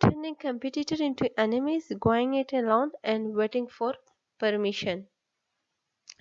turning competitor into enemies, going it alone, and waiting for permission।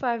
5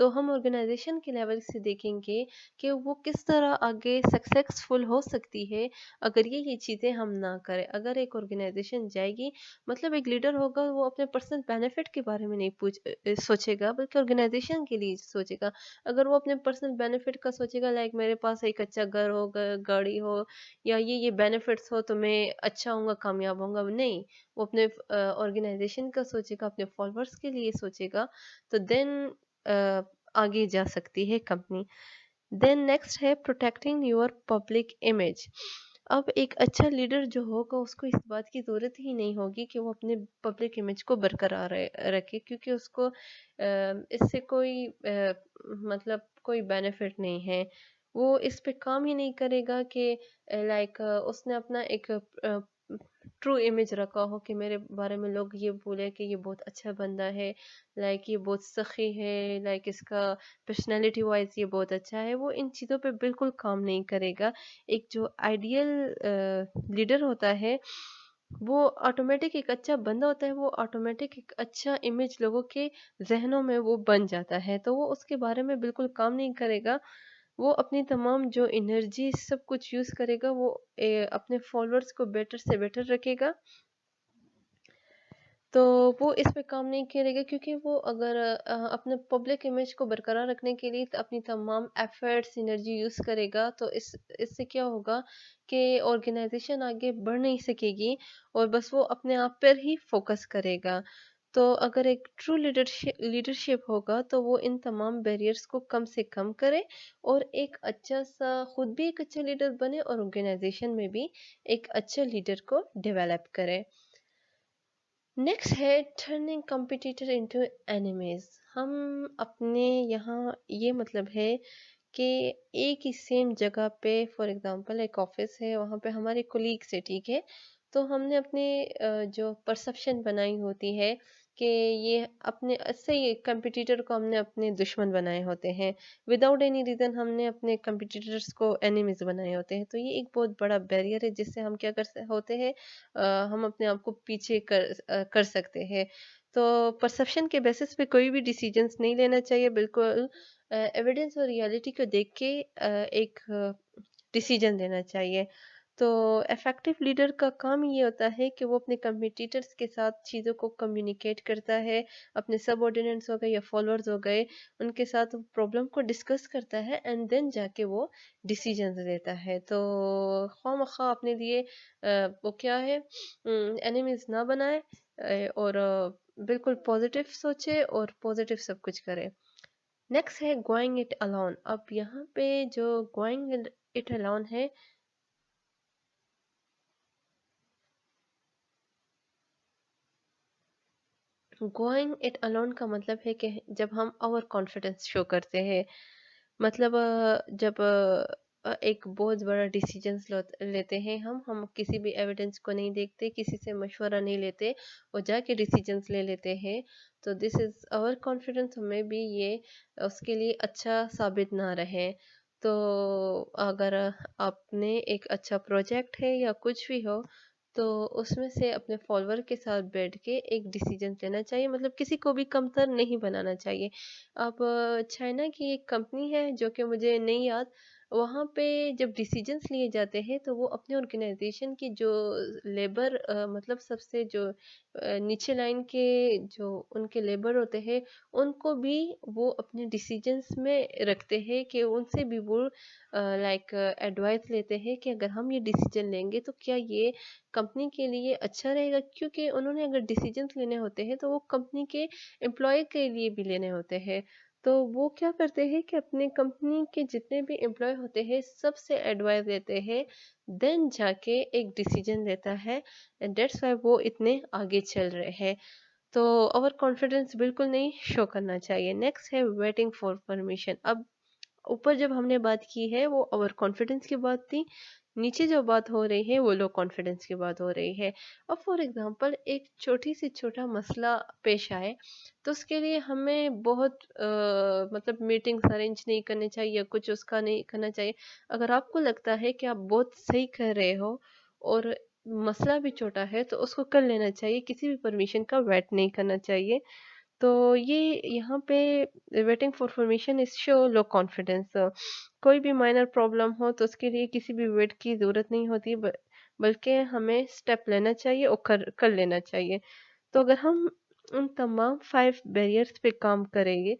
تو ہم organization کے level سے دیکھیں گے کہ وہ کس طرح آگے سکسیسفل ہو سکتی ہے اگر یہ چیزیں ہم نہ کریں. اگر ایک آرگنائزیشن جائے گی، مطلب ایک لیڈر ہوگا، وہ اپنے پرسنل بینیفٹ کے بارے میں نہیں سوچے گا، بلکہ آرگنائزیشن کے لیے سوچے گا. اگر وہ اپنے پرسنل بینیفٹ کا سوچے گا، لائک میرے پاس ایک اچھا گھر ہو، گاڑی ہو، یا یہ بینیفٹس ہو تو میں اچھا ہوں گا، کامیاب ہوں گا، نہیں. وہ اپنے آرگنائزیشن کا سوچے گا، اپنے فالوورس کے لیے سوچے گا، تو دین آگے جا سکتی ہے کمپنی. دین نیکسٹ ہے پروٹیکٹنگ یور پبلک امیج. اب ایک اچھا لیڈر جو ہوگا اس کو اس بات کی ضرورت ہی نہیں ہوگی کہ وہ اپنے پبلک امیج کو برقرار رکھے، کیونکہ اس کو اس سے کوئی مطلب کوئی بینیفٹ نہیں ہے. وہ اس پہ کام ہی نہیں کرے گا کہ لائک اس نے اپنا ایک ٹرو امیج رکھا ہو کہ میرے بارے میں لوگ یہ بولے کہ یہ بہت اچھا بندہ ہے، لائک یہ بہت سخی ہے، لائک اس کا پرسنالٹی وائز یہ بہت اچھا ہے. وہ ان چیزوں پہ بالکل کام نہیں کرے گا. ایک جو آئیڈیل لیڈر ہوتا ہے وہ آٹومیٹک ایک اچھا بندہ ہوتا ہے، وہ آٹومیٹک ایک اچھا امیج لوگوں کے ذہنوں میں وہ بن جاتا ہے، تو وہ اس کے بارے میں بالکل کام نہیں کرے گا. وہ اپنی تمام جو انرجی سب کچھ یوز کرے گا، وہ اپنے فالوورز کو بیٹر سے بیٹر رکھے گا. تو وہ اس پہ کام نہیں کرے گا، کیونکہ وہ اگر اپنے پبلک امیج کو برقرار رکھنے کے لیے اپنی تمام ایفرٹس انرجی یوز کرے گا، تو اس سے کیا ہوگا کہ آرگنائزیشن آگے بڑھ نہیں سکے گی اور بس وہ اپنے آپ پر ہی فوکس کرے گا. تو اگر ایک ٹرو لیڈرشپ ہوگا تو وہ ان تمام بیریئرز کو کم سے کم کرے اور ایک اچھا سا خود بھی ایک اچھا لیڈر بنے اور آرگنائزیشن میں بھی ایک اچھا لیڈر کو ڈیولپ کرے. نیکسٹ ہے ٹرننگ کمپٹیٹر انٹو اینیمیز. ہم اپنے یہاں یہ مطلب ہے کہ ایک ہی سیم جگہ پہ، فار ایگزامپل ایک آفس ہے، وہاں پہ ہمارے کولیگ سے، ٹھیک ہے، تو ہم نے اپنے جو پرسپشن بنائی ہوتی ہے کہ یہ اپنے سے ہی کمپٹیٹر کو ہم نے اپنے دشمن بنائے ہوتے ہیں، وداؤٹ اینی ریزن ہم نے اپنے کمپٹیٹرز کو اینیمیز بنائے ہوتے ہیں. تو یہ ایک بہت بڑا بیریئر ہے جس سے ہم کیا ہوتے ہیں، ہم اپنے آپ کو پیچھے کر سکتے ہیں. تو پرسپشن کے بیسس پہ کوئی بھی ڈیسیجنس نہیں لینا چاہیے، بالکل ایویڈنس اور ریالٹی کو دیکھ کے ایک ڈیسیجن لینا چاہیے. تو افیکٹو لیڈر کا کام یہ ہوتا ہے کہ وہ اپنے کمپٹیٹرز کے ساتھ چیزوں کو کمیونیکیٹ کرتا ہے، اپنے سب آرڈیننٹس ہو گئے یا فالوورز ہو گئے ان کے ساتھ پرابلم کو ڈسکس کرتا ہے اینڈ دین جا کے وہ ڈیسیجنز لیتا ہے. تو خواہ مخواہ اپنے لیے وہ کیا ہے اینیمیز نہ بنائے اور بالکل پازیٹیو سوچے اور پازیٹیو سب کچھ کرے. نیکسٹ ہے گوئنگ اٹ alone. اب یہاں پہ جو گوئنگ اٹ alone ہے، گوئنگ اٹ alone کا مطلب ہے کہ جب ہم اوور کانفیڈنس شو کرتے ہیں، مطلب جب ایک بہت بڑا ڈیسیجنس لیتے ہیں، ہم کسی بھی ایویڈنس کو نہیں دیکھتے، کسی سے مشورہ نہیں لیتے اور جا کے ڈیسیجنس لے لیتے ہیں، تو دس از اوور کانفیڈنس. ہمیں بھی یہ اس کے لیے اچھا ثابت نہ رہے. تو اگر آپ نے ایک اچھا پروجیکٹ ہے یا کچھ بھی ہو تو اس میں سے اپنے فالوور کے ساتھ بیٹھ کے ایک ڈیسیجن لینا چاہیے، مطلب کسی کو بھی کمتر نہیں بنانا چاہیے. اب چائنا کی ایک کمپنی ہے جو کہ مجھے نہیں یاد، وہاں پہ جب ڈیسیجنس لیے جاتے ہیں تو وہ اپنے آرگنائزیشن کی جو لیبر مطلب سب سے جو نیچے لائن کے جو ان کے لیبر ہوتے ہیں ان کو بھی وہ اپنے ڈیسیجنس میں رکھتے ہیں کہ ان سے بھی وہ لائک ایڈوائس لیتے ہیں کہ اگر ہم یہ ڈیسیجن لیں گے تو کیا یہ کمپنی کے لیے اچھا رہے گا، کیونکہ انہوں نے اگر ڈیسیجنس لینے ہوتے ہیں تو وہ کمپنی کے امپلائی کے لیے بھی لینے ہوتے ہیں. تو وہ کیا کرتے ہیں کہ اپنے کمپنی کے جتنے بھی امپلائی ہوتے ہیں سب سے ایڈوائز لیتے ہیں، دین جا کے ایک ڈیسیجن لیتا ہے. دیٹس وائی وہ اتنے آگے چل رہے ہیں. تو اوور کانفیڈنس بالکل نہیں شو کرنا چاہیے. نیکسٹ ہے ویٹنگ فار پرمیشن. اب اوپر جب ہم نے بات کی ہے وہ اوور کانفیڈنس کی بات تھی، نیچے جو بات ہو رہی ہے وہ لو کانفیڈنس کی بات ہو رہی ہے. اب فار ایگزامپل ایک چھوٹی سے چھوٹا مسئلہ پیش آئے تو اس کے لیے ہمیں بہت مطلب میٹنگس ارینج نہیں کرنے چاہیے یا کچھ اس کا نہیں کرنا چاہیے. اگر آپ کو لگتا ہے کہ آپ بہت صحیح کر رہے ہو اور مسئلہ بھی چھوٹا ہے تو اس کو کر لینا چاہیے، کسی بھی پرمیشن کا ویٹ نہیں کرنا چاہیے. تو یہ یہاں پہ waiting for permission is show low confidence. کوئی بھی مائنر پرابلم ہو تو اس کے لیے کسی بھی ویٹ کی ضرورت نہیں ہوتی، بلکہ ہمیں اسٹیپ لینا چاہیے اور کر لینا چاہیے. تو اگر ہم ان تمام 5 بیریئرس پہ کام کریں گے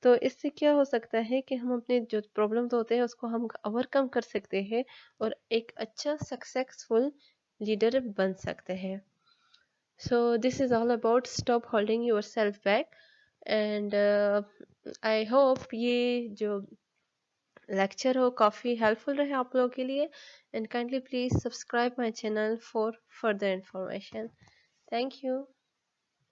تو اس سے کیا ہو سکتا ہے کہ ہم اپنے جو پرابلمز ہوتے ہیں اس کو ہم اوور کم کر سکتے ہیں اور ایک اچھا سکسیسفل لیڈر بن سکتے ہیں. So this is all about stop holding yourself back. And I hope یہ جو لیکچر ہو کافی ہیلپ فل رہے آپ لوگوں کے لیے. And kindly please subscribe my channel for further information. Thank you.